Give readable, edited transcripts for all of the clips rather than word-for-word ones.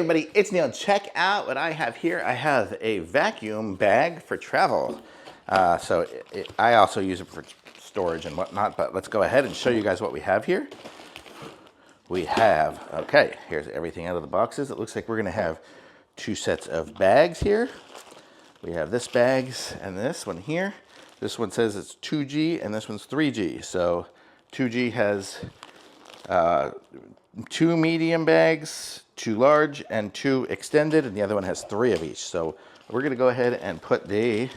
Everybody, it's Neil. Check out what I have here. I have a vacuum bag for travel. I also use it for storage and whatnot, but let's go ahead and show you guys what we have here. We have, okay, here's everything out of the boxes. It looks like we're gonna have 2 sets of bags here. We have this bags and this one here. This one says it's 2G and this one's 3G. So 2G has 2 medium bags, 2 large, and 2 extended, and the other one has 3 of each. So we're gonna go ahead and put the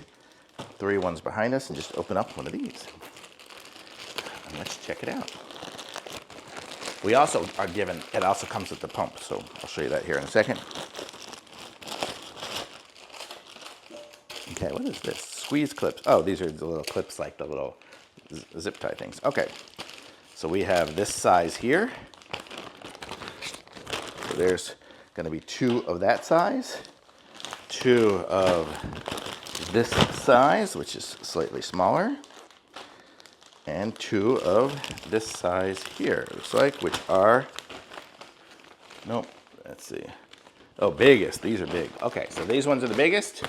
3 ones behind us and just open up one of these. And let's check it out. We also are given, it also comes with the pump, so I'll show you that here in a second. Okay, what is this? Squeeze clips. Oh, these are the little clips, like the little zip tie things. Okay, so we have this size here. So there's going to be 2 of that size, 2 of this size, which is slightly smaller, and 2 of this size here, it looks like, which are, nope, let's see. Oh, biggest, these are big. Okay, so these ones are the biggest,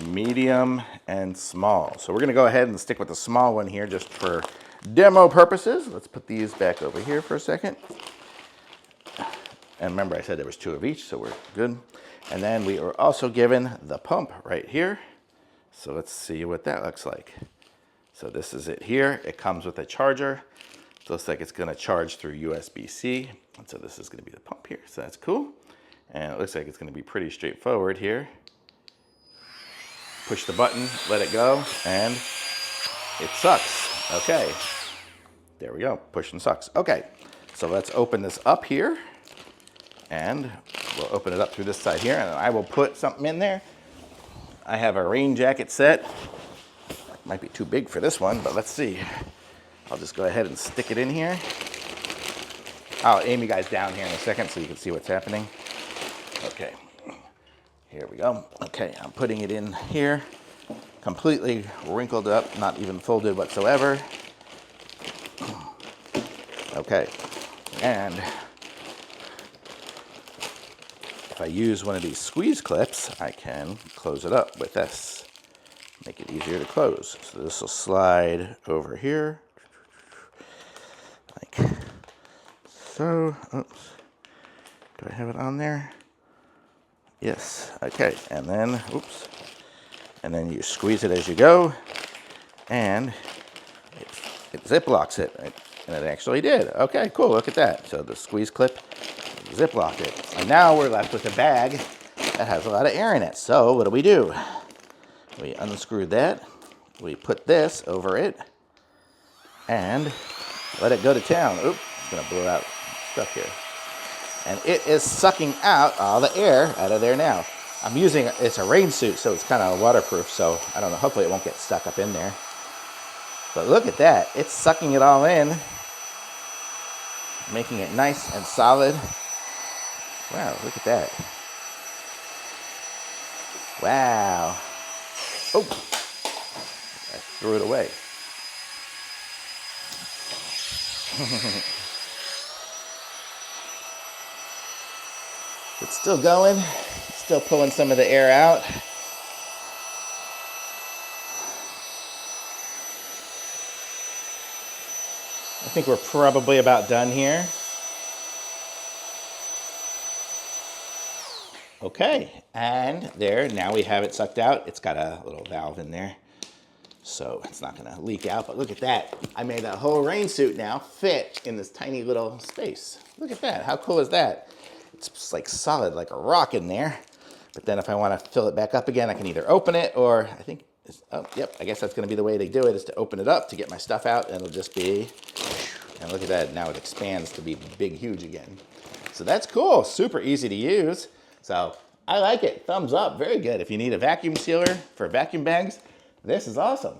medium, and small. So we're gonna go ahead and stick with the small one here just for demo purposes. Let's put these back over here for a second. And remember, I said there was 2 of each, so we're good. And then we are also given the pump right here. So let's see what that looks like. So this is it here. It comes with a charger. It looks like it's gonna charge through USB-C. And so this is gonna be the pump here. So that's cool. And it looks like it's gonna be pretty straightforward here. Push the button, let it go, and it sucks. Okay, there we go, push and sucks. Okay, so let's open this up here, and we'll open it up through this side here, and I will put something in there. I have a rain jacket set. Might be too big for this one, but let's see. I'll just go ahead and stick it in here. I'll aim you guys down here in a second so you can see what's happening. Okay. Here we go. Okay, I'm putting it in here, completely wrinkled up, not even folded whatsoever. Okay, and if I use one of these squeeze clips, I can close it up with this, make it easier to close. So this will slide over here, like so. Oops, do I have it on there? Yes, okay, and then, oops, and then you squeeze it as you go, and it zip locks it, right? And it actually did. Okay, cool, look at that. So the squeeze clip zip locked it. And now we're left with a bag that has a lot of air in it. So what do? We unscrew that, we put this over it, and let it go to town. Oops, it's gonna blow out stuff here. And it is sucking out all the air out of there now. I'm using, it's a rain suit, so it's kind of waterproof, so I don't know, hopefully it won't get stuck up in there. But look at that, it's sucking it all in, making it nice and solid. Wow, look at that. Wow. Oh, I threw it away. It's still going, still pulling some of the air out. I think we're probably about done here. Okay, and there, now we have it sucked out. It's got a little valve in there, so it's not gonna leak out, but look at that. I made that whole rain suit now fit in this tiny little space. Look at that, how cool is that? It's like solid, like a rock in there. But then if I want to fill it back up again, I can either open it or I think, oh, yep, I guess that's going to be the way to do it, is to open it up to get my stuff out, and it'll just be, and look at that, now it expands to be big, huge again. So that's cool, super easy to use. So I like it, thumbs up, very good. If you need a vacuum sealer for vacuum bags, this is awesome.